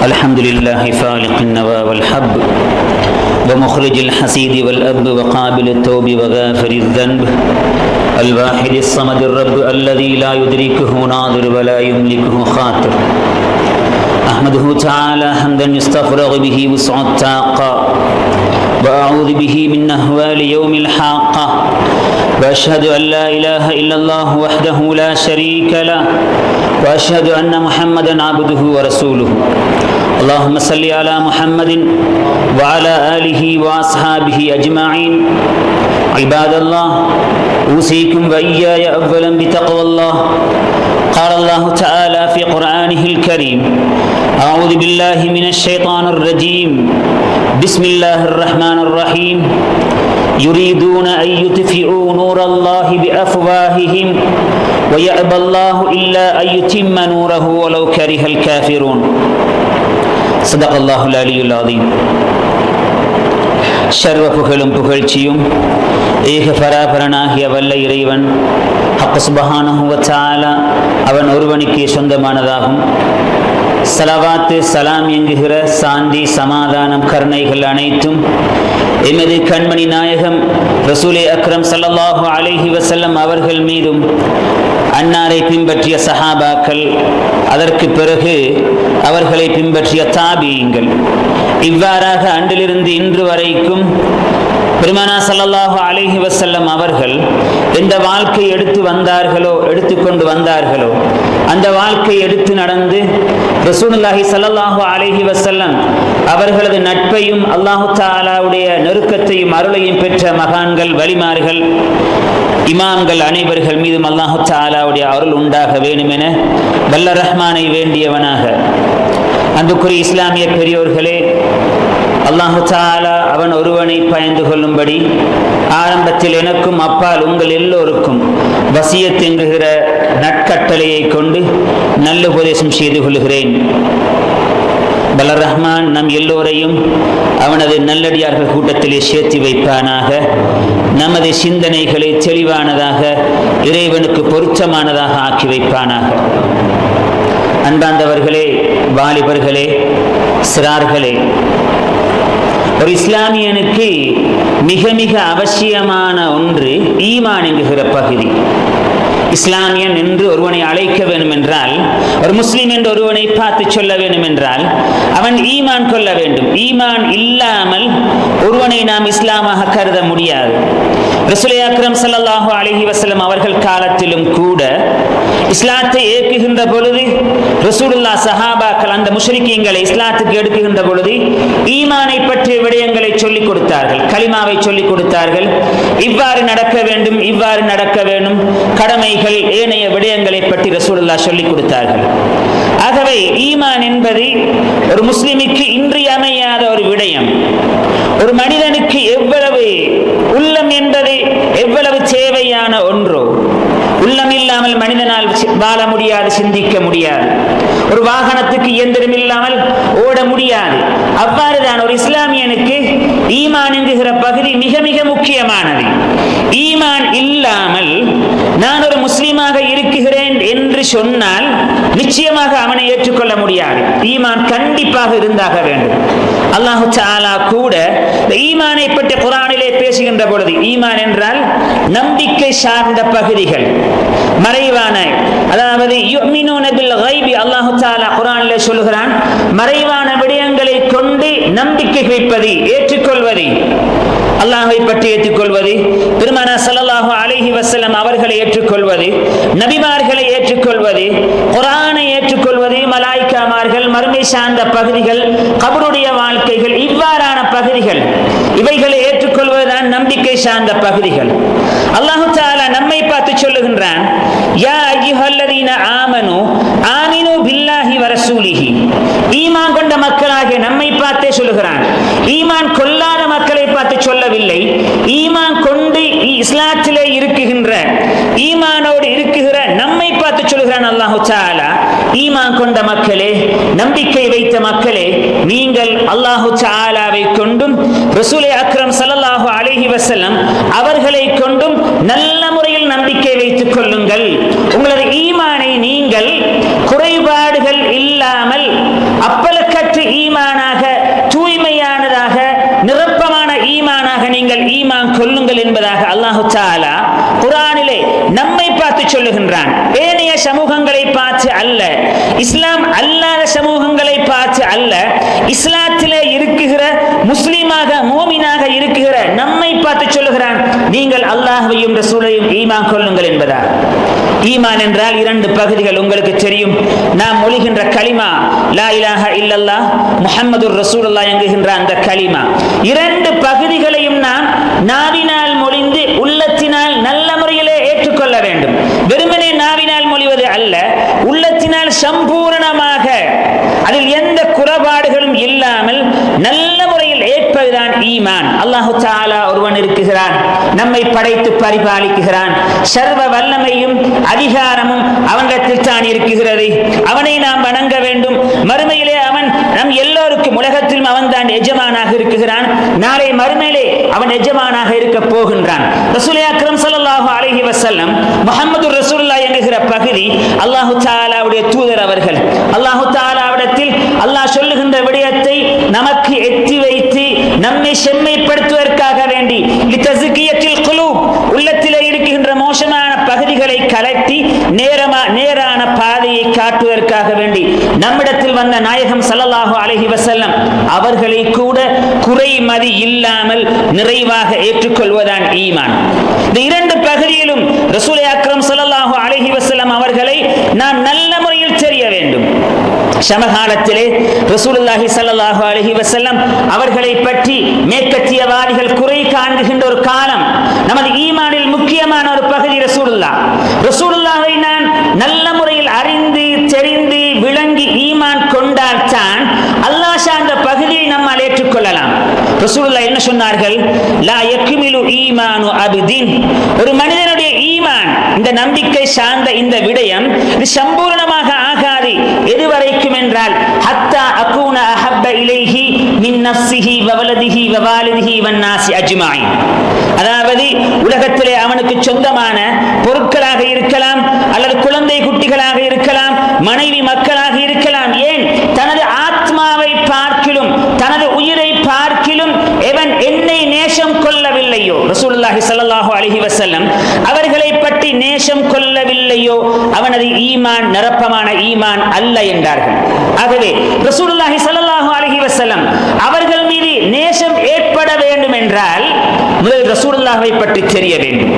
الحمد لله فالق النوى والحب ومخرج الحسيد والأب وقابل التوب وغافر الذنب الواحد الصمد الرب الذي لا يدركه ناظر ولا يملكه خاطر أحمده تعالى حمدا يستفرغ به وسع الطاقة وأعوذ به من أهوال يوم الحاقة وأشهد أن لا إله إلا الله وحده لا شريك له وأشهد أن محمدا عبده ورسوله اللهم صل على محمد وعلى آله وأصحابه أجمعين عباد الله أوصيكم وإياي أولا بتقوى الله قال الله تعالى في قرآنه الكريم أعوذ بالله من الشيطان الرجيم بسم الله الرحمن الرحيم يريدون أن يطفئوا نور الله بأفواههم ويأبى الله إلا أن يتم نوره ولو كره الكافرون صدق الله العلي العظيم சர்வ புகழும் புகழ்ச்சியும் ஏக பராபரனாகிய வல்ல இறைவன் ஹக் சுப்ஹானஹு வ தஆலா அவன் ஒருவனுக்கே சொந்தமானதாகும். ஸலவாத்து சலாம் என்கிற சாந்தி சமாதானம் கருணைகள் அனைத்தும் எமது கண்மணி நாயகம் ரசூலே அக்ரம் ஸல்லல்லாஹு அலைஹி வஸல்லம் அவர்கள் மீதும், அன்னாரை பின்பற்றிய சஹாபாக்கள், அதற்கு பிறகு அவர்களை பின்பற்றிய தாபீங்கள், இவ்வாறாக அன்றிலிருந்து இன்று வரைக்கும் பெருமானா ஸல்லல்லாஹு அலைஹி வஸல்லம் அவர்கள் எந்த வாழ்க்கை எடுத்துக்கொண்டு வந்தார்களோ அந்த வாழ்க்கை எடுத்து நடந்து ரசூலுல்லாஹி ஸல்லல்லாஹு அலைஹி வஸல்லம் அவர்களது நட்பையும் அல்லாஹு தஆலாவுடைய நெருக்கத்தையும் அருளையும் பெற்ற மகான்கள், வலிமார்கள், இமாம்கள் அனைவர்கள் மீதும் அல்லாஹு தஆலாவுடைய அருள் உண்டாக வேண்டும் என வல்ல ரஹ்மானை வேண்டியவனாக, அன்புக்குரிய இஸ்லாமிய பெரியோர்களே, அல்லாஹு தஆலா அவன் ஒருவனை பயந்து கொள்ளும்படி ஆரம்பத்தில் எனக்கும் அப்பால் உங்கள் எல்லோருக்கும் வசியத் என்கிற நற்கட்டளையை கொண்டு நல்ல உபதேசம் செய்து கொள்கிறேன். வல்ல ரஹ்மான் நம் எல்லோரையும் அவனது நல்லடியார்கள் கூட்டத்திலே சேர்த்து வைப்பானாக. நமது சிந்தனைகளை தெளிவானதாக, இறைவனுக்கு பொருத்தமானதாக ஆக்கி வைப்பானாக. அன்பார்ந்தவர்களே, வாலிபர்களே, சிறார்களே, ஒரு இஸ்லாமியனுக்கு மிக மிக அவசியமான ஒன்று ஈமான் என்கிற பகுதி. இஸ்லாமியன் என்று ஒருவனை அழைக்க வேண்டும் என்றால், ஒரு முஸ்லிம் என்று ஒருவனை பார்த்து சொல்ல வேண்டும் என்றால் அவன் ஈமான் கொள்ள வேண்டும். ஈமான் இல்லாமல் ஒருவனை நாம் இஸ்லாமாக கருத முடியாது. ரசூலே அக்ரம் ஸல்லல்லாஹு அலைஹி வஸல்லம் அவர்கள் காலத்திலும் கூட இஸ்லாத்தை ஏற்குகின்ற பொழுது ரசூலுல்லாஹ் சஹாபாக்கள் அந்த முஷ்ரிக்கீங்களை இஸ்லாத்துக்கு எடுக்குகின்ற பொழுது ஈமானை பற்றிய விடயங்களை சொல்லிக் கொடுத்தார்கள், கலிமாவை சொல்லிக் கொடுத்தார்கள். இவ்வாறு நடக்க வேண்டும், இவ்வாறு நடக்க வேண்டும், கடமைகள், ஏனைய விடயங்களை பற்றி ரசூலுல்லாஹ் சொல்லிக் கொடுத்தார்கள். ஆகவே ஈமான் என்பது ஒரு முஸ்லிமுக்கு இன்றியமையாத ஒரு விடயம். ஒரு மனிதனுக்கு எவ்வளவு உள்ளம் என்பது எவ்வளவு தேவையான ஒன்றோ, உள்ளம் இல்லாமல் மனிதனால் வாழ முடியாது, சிந்திக்க முடியாது. ஒரு வாகனத்துக்கு இயந்திரம் இல்லாமல் ஓட முடியாது. அவ்வாறுதான் ஒரு இஸ்லாமியனுக்கு ஈமான் என்கிற பகுதி மிக மிக முக்கியமானது. ஈமான் இல்லாமல் நான் ஒரு முஸ்லீமாக இருக்கிறேன் என்று சொன்னால் நிச்சயமாக அவனை ஏற்றுக்கொள்ள முடியாது. ஈமான் கண்டிப்பாக இருந்தாக வேண்டும். அல்லாஹு தஆலா கூட ஈமானை பற்றி குர்ஆனிலே பேசுகின்ற பொழுது, ஈமான் என்றால் நம்பிக்கை சார்ந்த பகுதிகள், மறைவான, அதாவது யுமினூன பில் கைபி, அல்லாஹு தஆலா குர்ஆனிலே சொல்கிறான், மறைவான விடயங்களை கொண்டு நம்பிக்கை வைப்பது, ஏற்றுக்கொள்வது, அல்லாஹ்வை பற்றி ஏற்றுக்கொள்வது, பெருமானா ஸல்லல்லாஹு அலைஹி வஸல்லம் அவர்களை ஏற்றுக்கொள்வது, நபிமார்களை ஏற்றுக்கொள்வது, குர்ஆனை ஏற்றுக்கொள்வது, மலாயிக்காமார்கள், மறுமை சார்ந்த பகுதிகள், கபருடைய வாழ்க்கைகள், இவ்வாறான பகுதிகள், இவைகளை ஏற்றுக்கொள்வதுதான் நம்பிக்கை சார்ந்த பகுதிகள். அல்லாஹு தஆலா நம்மை பார்த்து சொல்லுகின்றான், யா அய்யுஹல்லதீன ஆமனு ஆமினு பில்லாஹி வ ரசூலிஹி. ஈமான் கொண்ட மக்களாகிய நம்மை பார்த்தே சொல்லுகிறான். ஈமான் கொள்ளாத மக்களை பார்த்து சொல்லவில்லை. ஈமான் கொண்டு இஸ்லாத்திலே இருக்குகின்ற, ஈமானோடு இருக்குகிற நம்மை பார்த்து சொல்லுகிறான் அல்லாஹு தஆலா, ஈமான் கொண்ட மக்களே, நம்பிக்கை வைத்த மக்களே, நீங்கள் அல்லாஹு தஆலாவை கொண்டும் ரசூலே அக்ரம் ஸல்லல்லாஹு அலைஹி வஸல்லம் அவர்களை கொண்டும் நல்ல முறையில் நம்பிக்கை வைத்துக் கொள்ளுங்கள். உங்களது ஈமானை நீங்கள் குறைபாடுகள் இல்லை சமூகங்களை பார்த்து அல்ல, இஸ்லாம் அல்லாத சமூகங்களை பார்த்து அல்ல, இஸ்லாத்திலே இருக்குகிற முஸ்லிமாக மோமினாக இருக்குகிற நம்மை பார்த்து சொல்லுகிறான், நீங்கள் அல்லாஹ்வையும் ரசூலையும் ஈமான் கொள்ளுங்கள் என்பதா. ஈமான் என்றால் இரண்டு பகுதிகள் உங்களுக்கு தெரியும். நாம் மொழிகின்ற கலிமா லா இலாஹ இல்லல்லாஹ் முஹம்மதுர் ரசூலுல்லாஹ் என்கின்ற அந்த கலிமா, இரண்டு பகுதிகளையும் நாம் நாவினால் மொழிந்து உள்ளத்தினால் நல்ல முறையிலே ஏற்றுக்கொள்ள வேண்டும். வெறுமனே நாவினால் மொழிவது அல்ல, உள்ளத்தினால் சம்பூரணமாக அதில் எந்த குறைபாடுகளும் இல்லாமல் நல்ல முறையில் ஏற்பதுதான் ஈமான். அல்லாஹு தஆலா ஒருவன் இருக்கிறான், நம்மை படைத்து பரிபாலிக்கிறான், சர்வ வல்லமையும் அதிகாரமும் அவனிடத்தில் தான் இருக்கிறது. அவனை நாம் வணங்க வேண்டும். மறுமையிலே அவன் நம் எல்லோருக்கும் உலகத்திலும் அவன் தான் எஜமானாக இருக்கிறான், நாளை மறுமையிலே அவன் எஜமானாக இருக்க போகின்றான். ரசூல் அக்ரம் ஸல்லல்லாஹு அலைஹி வஸல்லம் முஹம்மதுர் ரசூலுல்லாஹ் என்கிற பகுதி அல்லாஹு தஆலாவுடைய தூதர் அவர்கள். அல்லாஹு தஆலாவிடத்தில் அல்லாஹ் சொல்லுகின்ற விடயத்தை நமக்கு எத்தி வைத்து நம்மை செம்மைப்படுத்துவதற்காக வேண்டி லிதஸ்கியத்தில் குலூப், உள்ளத்திலே இருக்கின்ற மோசமான பகுதிகளை கலட்டி நேரான பாதையை காட்டுவதற்காக வேண்டி நம்மிடத்தில் வந்த நாயகம் ஸல்லல்லாஹு அலைஹி வஸல்லம் அவர்களை கூட குறைமதி இல்லாமல் நிறைவாக ஏற்றுக்கொள்வதான் ஈமான். இந்த இரண்டு பகுதியிலும் ரசூல் அக்ரம் ஸல்லல்லாஹு அலைஹி வஸல்லம் அவர்களை நாம் நல்ல முறையில் தெரிய வேண்டும். சமகாலத்திலே ரசூலுல்லாஹி ஸல்லல்லாஹு அலைஹி வஸல்லம் அவர்களை பற்றி மேற்கத்தியவாதிகள் குறை காண்கின்ற ஒரு காலம். நமது ஈமானில் முக்கியமான ஒரு பகுதி ரசூலுல்லாஹை நான் நல்ல முறையில் அறிந்து தெரிந்து விளங்கி ஈமான் கொண்டால் தான் அல்லாஹ் சார்ந்த பகுதியை நம்மால் ஏற்றுக்கொள்ளலாம். ரசூலுல்லாஹ் என்ன சொன்னார்கள்? லா யக்மிலு ஈமானு அப்தின், ஒரு மனிதனுடைய ஈமான், இந்த நம்பிக்கை சார்ந்த இந்த விடயம் இது சம்பூர்ணமாக ஆகாது. எதுவரைக்கும் என்றால் ஹத்தா அகூன அஹப்ப இலைஹி மின் நஃப்ஸிஹி வ வலதிஹி வ வாலிதிஹி வன் நாஸி அஜ்மாயின். அதாவது உலகத்திலே அவனுக்கு சொந்தமான பொருட்களாக இருக்கலாம், அல்லது குழந்தை குட்டிகளாக இருக்கலாம், மனைவி மக்களாக இருக்கலாம், ஏன் தனது ஆத்மாவை பார்க்கிலும் தனது உயிரை பார்க்கிலும் எவன் என்னை நேசம் கொள்ளவில்லையோ, ரசூலுல்லாஹி ஸல்லல்லாஹு அலைஹி வஸல்லம் அவர்களை பற்றி நேசம் கொள்ளவில்லையோ அவனது ஈமான் நிரப்பமான ஈமான் அல்ல என்றார்கள். ஆகவே ரசூலுல்லாஹி ஸல்லல்லாஹு அலைஹி வஸல்லம் அவர்கள் மீது நேசம் ஏற்பட வேண்டும் என்றால் முதல் ரசூலுல்லாஹை பற்றி தெரிய வேண்டும்.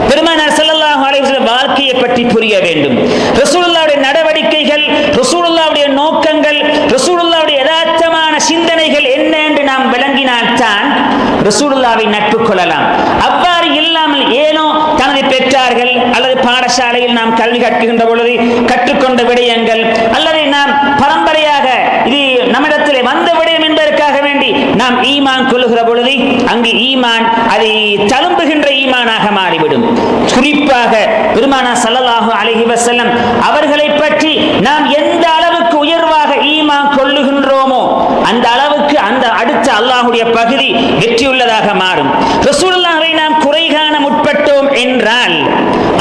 பெருமானார் ஸல்லல்லாஹு அலைஹி வஸல்லம் வாழ்க்கையை பற்றி புரிய வேண்டும். ரசூலுல்லாஹ்வுடைய நடவடிக்கைகள், ரசூலுல்லாஹ்வுடைய நோக்கங்கள், ரசூலுல்லாஹ்வுடைய யதார்த்தமான சிந்தனைகள் என்ன என்று நாம் விளங்கினால்தான் ரசூலுல்லாஹ்வை நட்பு கொள்ளலாம். அவ்வாறு இல்லாமல் ஏனோ தனது பெற்றார்கள் அல்லது பாடசாலையில் நாம் கல்வி கற்கின்ற பொழுது கற்றுக்கொண்ட விடயங்கள், அல்லது நாம் பரம்பரையாக இது நம்மிடத்திலே வந்த விடயம் என்பதற்காக வேண்டி நாம் ஈமான் கொள்ளுகிற பொழுது அங்கு ஈமான் அதை தழும்புகின்ற ஈமானாக மாறிவிடும். குறிப்பாக பெருமானார் ஸல்லல்லாஹு அலைஹி வஸல்லம் அவர்களை பற்றி நாம் எந்த அளவுக்கு உயர்வாக ஈமான் கொள்ளுகின்றோமோ அந்த அளவுக்கு அந்த அடுத்த அல்லாஹ்வுடைய பகுதி வெற்றியுள்ளதாக மாறும். ரசூலுல்லாஹ்வை நாம் குறை காண முற்பட்டோம் என்றால்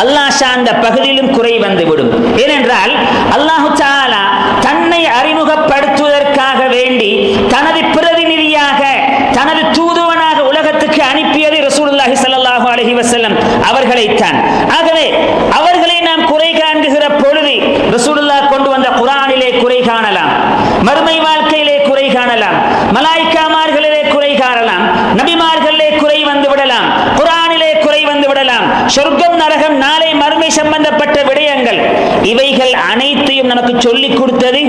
அல்லாஹ் சார்ந்த பகுதியிலும் குறை வந்துவிடும். ஏனென்றால் அல்லாஹு தஆலா தன்னை அறிமுகப்படுத்துவதற்காக வேண்டி தனது பிரதிநிதியாக தனது தூதுவனாக உலகத்துக்கு அனுப்பியது ரசூலுல்லாஹி ஸல்லல்லாஹு அலைஹி வஸல்லம் அவர்களைத்தான். ஆகவே அவர்களை நாம் குறை காண்கிற பொழுது ரசூலுல்லாஹ் கொண்டு வந்த குர்ஆனிலே குறை காணலாம், மறுமை வாழ்க்கையிலே குறை காணலாம், மலாயிக்காமார்களிலே குறை காணலாம், நபிமார்களிலே குறை வந்து விடலாம், குர்ஆனிலே குறை வந்து விடலாம், சொர்க்கம் நரகம் நாளை மறுமை சம்பந்தப்பட்ட விடயங்கள் இவைகள் அனைத்தையும் நமக்கு சொல்லிக் கொடுத்தது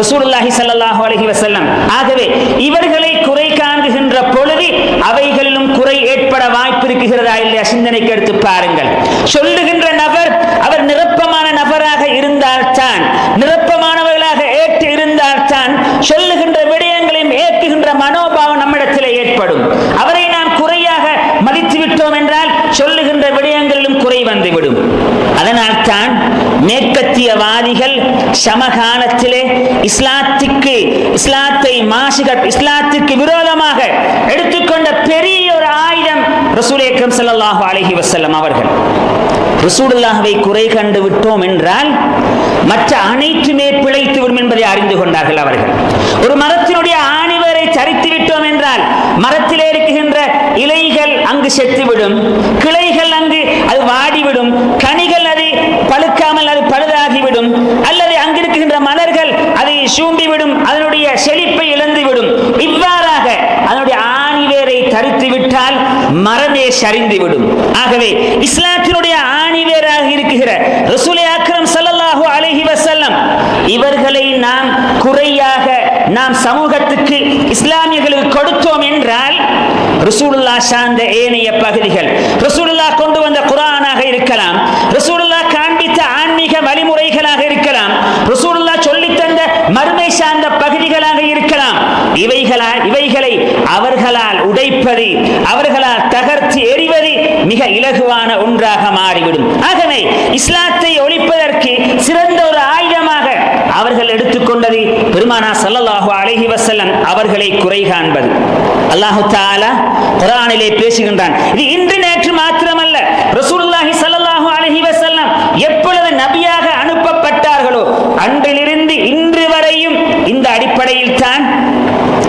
ரசூலுல்லாஹி ஸல்லல்லாஹு அலைஹி வஸல்லம். ஆகவே இவர்களை குறை காண்கின்ற பொழுது அவைகளிலும் குறை ஏற்பட வாய்ப்பு இருக்கிறதா இல்லையா சிந்தனைக்கு எடுத்து பாருங்கள். சொல்லுகின்ற நபர் அவர் நிரப்பமான நபராக இருந்தால்தான், நிரப்பமானவர்களாக ஏற்று இருந்தால்தான் சொல்லுகின்ற விடயங்களையும் ஏற்குகின்ற மனோபாவம் நம்மிடத்தில் ஏற்படும். அவரை நாம் குறையாக மதித்து விட்டோம் என்றால் சொல்லுகின்ற விடயங்களிலும் குறை வந்துவிடும். அதனால் தான் மேற்கத்தியவாதிகள் சமகாலத்திலே இஸ்லாத்திற்கு விரோதமாக எடுத்துக்கொண்ட பெரிய ஒரு ஆயுதம் ரசூல் அக்ரம் ஸல்லல்லாஹு அலைஹி வஸல்லம் அவர்கள். ரசூலுல்லாஹ்வை குறை கண்டு விட்டோம் என்றால் மற்ற அனைத்துமே பிழைத்து விடும் என்பதை அறிந்து கொண்டார்கள் அவர்கள். ஒரு மரத்தினுடைய ஆணிவரை சரித்து விட்டோம் என்றால் மரத்திலே இருக்கின்ற இலைகள் அங்கு செத்துவிடும், கிளைகள் அங்கு அது வாடிவிடும், கனிகள் அது பழுக்காமல் அது பழுதாகி மலர்கள் அதை சூம்பிவிடும், அதனுடைய செழிப்பை இழந்துவிடும். இவ்வாறாக அதனுடைய ஆணிவேரை தரித்து விட்டால் மரமே சரிந்துவிடும். ஆகவே இஸ்லாத்தினுடைய ஆணிவேராக இருக்கிற ரசூலே அக்ரம் ஸல்லல்லாஹு அலைஹி வஸல்லம் இவர்களை நாம் குறையாக நாம் சமூகத்துக்கு இஸ்லாமியர்களுக்கு கொடுத்தோம் என்றால், ரசூலுல்லாஹ் சார்ந்த ஏனைய பகுதிகள், ரசூலுல்லாஹ் கொண்டு வந்த குர்ஆனாக இருக்கலாம், ரசூலுல்லாஹ் காண்பித்த ஆன்மீக வழிமுறைகளாக இருக்கலாம், ரசூலுல்லாஹ் சொல்லித் தந்த மறுமை சார்ந்த பகுதிகளாக இருக்கலாம், இவைகளை அவர்களால் உடைப்பது, அவர்களால் தகர்த்து எறிவது மிக இலகுவான ஒன்றாக மாறிவிடும். ஆகவே இஸ்லாத்தை ஒழிப்பதற்கு சிறந்த ஒரு ஆயுதமாக அவர்கள் எடுத்துக்கொண்டது பெருமானார் ஸல்லல்லாஹு அலைஹி வஸல்லம் அவர்களை குறை காண்பது. அல்லாஹ் தஆலா குர்ஆனிலே பேசுகின்றான். இது இன்று நேற்று மாத்திரமல்ல, ரசூலுல்லாஹி ஸல்லல்லாஹு அலைஹி வஸல்லம் எப்பொழுது நபியாக அனுப்பப்பட்டார்களோ அன்றிலிருந்து இன்று வரையும் இந்த அடிப்படையில் தான்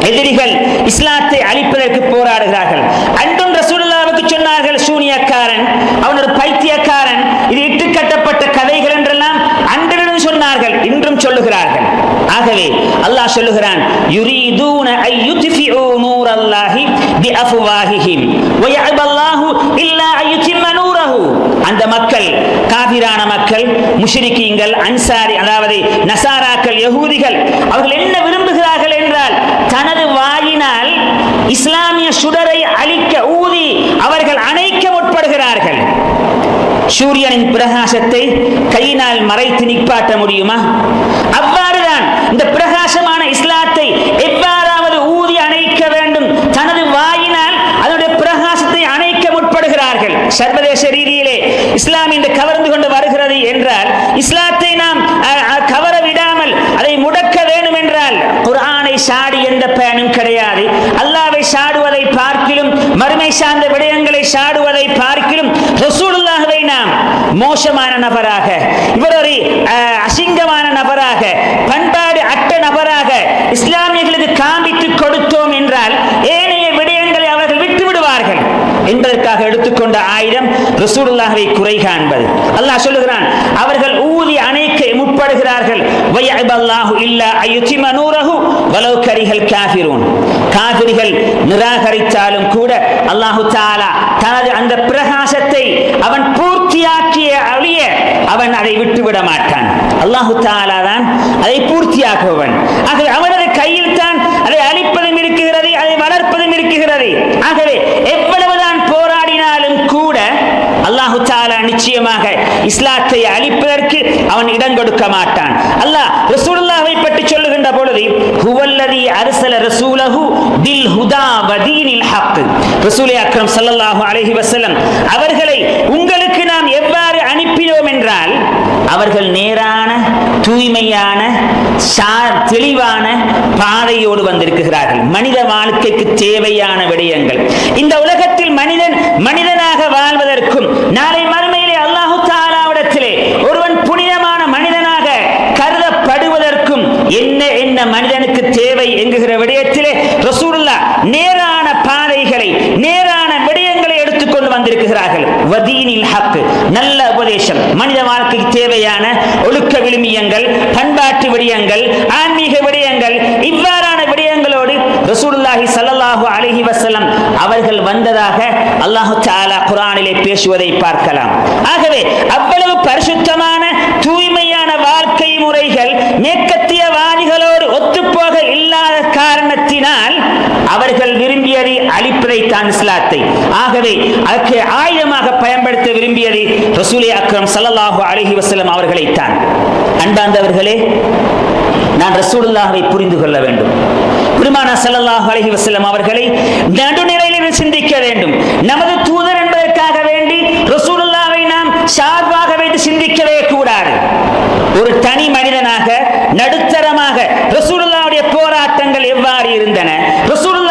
எதிரிகள் இஸ்லாத்தை அழிப்பதற்கு போராடுகிறார்கள். அன்றும் ரசூலுல்லாஹ்வுக்கு சொன்னார்கள், சூனியக்காரன், அவன் ஒரு பைத்தியக்காரன், இது இட்டு கட்டப்பட்ட கதைகள் என்றெல்லாம் அன்றிலும் சொன்னார்கள், இன்றும் சொல்லுகிறார்கள். ஆகவே அல்லாஹ் சொல்லுகிறான், யுரீதூன அய்யுத்ஃபிஉ நூரல்லாஹி பிஅஃவாஹிஹிம் வயஅபல்லாஹு இல்லா அய்யுத்திம்ம நூரஹு. அந்த மக்கள், காபிரான மக்கள், முஷ்ரிக்கீன்கள், அன்சாரி, அதாவது நசாராக்கள், யஹூதிகள், அவர்கள் என்ன விரும்புகிறார்கள் என்றால், தனது வாயினால் இஸ்லாமிய சுடரை அழிக்க ஊதி அவர்கள் அணைக்க முற்படுகிறார்கள். சூரியனின் பிரகாசத்தை கையினால் மறைத்து நிப்பாட்ட முடியுமா? அவ்வாறுதான் இந்த பிரகாசமான இஸ்லாத்தை எவ்வாறாவது ஊதி அணைக்க வேண்டும், தனது வாயினால் அதனுடைய பிரகாசத்தை அணைக்க முற்படுகிறார்கள். சர்வதேச ரீதியிலே இஸ்லாம் இன்று கவர்ந்து கொண்டு வருகிறது என்றால், இஸ்லாத்தை நாம் கவர விடாமல் அதை முடக்க வேண்டும் என்றால் குர்ஆனை சாடி எந்த பயனும் கிடையாது. அல்லாஹ்வை சாடுவதை பார்க்கிலும், மறுமை சார்ந்த விடயங்களை சாடுவதை பார்க்கிலும் ரசூலுல்லாஹ்வை நாம் மோசமான நபராக, இவர் ஒரு அசிங்கமான நபராக, பண்பாடு அற்ற நபராக இஸ்லாமியர்களுக்கு காண்பித்து கொடுத்தோம் என்றால் ஏனைய விடயங்களை அவர்கள் விட்டு விடுவார்கள் என்பதற்காக எடுத்துக்கொண்ட ஆயுதம் ரசூலுல்லாஹ்வை குறை காண்பது. அல்லாஹ் சொல்லுகிறான், அவர்கள் ஊதி அணைக்க முற்படுகிறார்கள். வயஅபல்லாஹு இல்லா அய்யுத்திம்ம நூரஹு வலவ் கரிஹல் காஃபிரூன். காஃபிர்கள் நிராகரித்தாலும் கூட அல்லாஹ் தஆலா தனது அந்த பிரகாசத்தை அவன் பூர்த்தியாக்கிய அழிய அவன் அதை விட்டுவிட மாட்டான். அல்லாஹ் தஆலா தான் அதை பூர்த்தியாக்குவன். ஆகவே அவனது கையில் தான் அதை அழிப்பதும் இருக்கிறது, அதை வளர்ப்பதும் இருக்கிறது. ஆகவே எவ்வளவுதான் போராடினாலும் கூட அல்லாஹ் தஆலா நிச்சயமாக இஸ்லாத்தை அழிப்பதற்கு அவன் இடம் கொடுக்க மாட்டான். அல்லாஹ் ரசூலுல்லாஹ்வை பற்றி சொல்லுகின்ற பொழுது, ஹுவல்லதி அர்ஸல ரசூலஹு பில் ஹுதா வ தீனில் ஹக். ரசூலே அக்ரம் ஸல்லல்லாஹு அலைஹி வஸல்லம் அவர்களை உங்களுக்கு நாம் எவ்வாறு அனுப்பினோம் என்றால், அவர்கள் நேரான, தூய்மையான, தெளிவான பாதையோடு வந்திருக்கிறார்கள். மனித வாழ்க்கைக்கு தேவையான விடயங்கள், இந்த உலகத்தில் மனிதனாக வாழ்வதற்கும் நாளை மறுமையிலே அல்லாஹ் தஆலாவிடத்திலே ஒருவன் புனிதமான மனிதனாக கருதப்படுவதற்கும் என்ன மனிதனுக்கு தேவை என்கிற விடயத்திலே ரசூலுல்லாஹ் நேரான பாதைகளை, நேரான விடயங்களை எடுத்துக்கொண்டு வந்திருக்கிறார்கள். வதீனில் ஹக், நல்ல உபதேசம், மனித வாழ்க்கைக்கு தேவையான ஒழுக்க விழுமியங்கள், பண்பாட்டு விடயங்கள், ஆன்மீக விடயங்கள், இவ்வாறான விடயங்களோடு ரசூலுல்லாஹி ஸல்லல்லாஹு அலைஹி வஸல்லம் அவர்கள் வந்ததாக அல்லாஹ் தஆலா குர்ஆனிலே பேசுவதை பார்க்கலாம். ஆகவே அவ்வளவு பரிசுத்தமான, தூய்மையான வாழ்க்கை முறைகள் மேற்கத்தியவாதிகளோடு ஒத்துப்போக இல்லாத காரணத்தினால் அவர்கள் விரும்பியது அழிப்பதைத்தான், இஸ்லாத்தை. ஆகவே அதற்கு ஆயுதமாக பயன்படுத்த விரும்பியது ரசூலே அக்ரம் ஸல்லல்லாஹு அலைஹி வஸல்லம் அவர்களைத்தான். அன்பார்ந்தவர்களே, நான் ரசூலுல்லாஹ்வை புரிந்து கொள்ள வேண்டும். பெருமானார் ஸல்லல்லாஹு அலைஹி வஸல்லம் அவர்களை நடுநிலையில் சிந்திக்க வேண்டும். நமது தூதர் என்பதற்காக வேண்டி ரசூலுல்லாஹ்வை நாம் சார்பாக வைத்து சிந்திக்கவே கூடாது. ஒரு தனி மனிதனாக நடுத்தரமாக ரசூலுல்லாஹ்வுடைய போராட்டங்கள் எவ்வாறு இருந்தன, ரசூலுல்லாஹ்